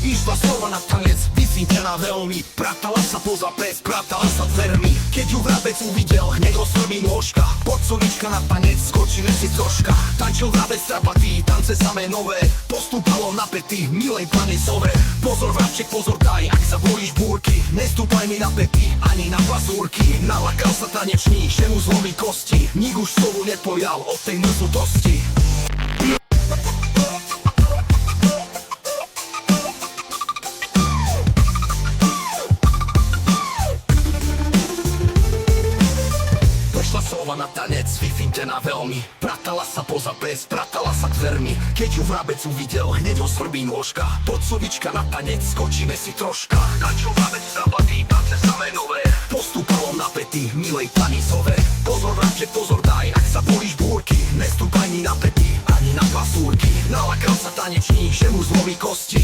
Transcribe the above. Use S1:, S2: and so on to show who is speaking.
S1: Išla sova na tanec, vysýtená veľmi. Pratala sa poza pes, pratala sa dvermi. Keď ju vrabec uvidel, hneď osrmí nôžka. Pocovička na tanec, skočíme si troška. Tančil vrabec trapatý, tance samé nové. Postúpalo napätý, milej pane sove. Pozor vrabček, pozor daj, ak sa bojíš búrky. Nestúpaj mi na pety, ani na pazúrky. Nalakal sa tanečník, že mu zlomí kosti. Nik už sovu nepojal od tej mrzutosti. Došla sova na tanec, vyfintená veľmi. Pratala sa poza pes, pratala sa dvermi. Keď ju vrabec uvidel, hneď ho svrbí nôžka. Pocovička na tanec, skočíme si troška. Tančil vrabec trapatý, tance samé nové. Postúpalo napätý, milej pani sove. Pozor vrabček, pozor daj, ak sa bojíš búrky. Nestúpaj ni na pety, ani na pasúrky. Nalakal sa tanečník, že mu zlomí kosti.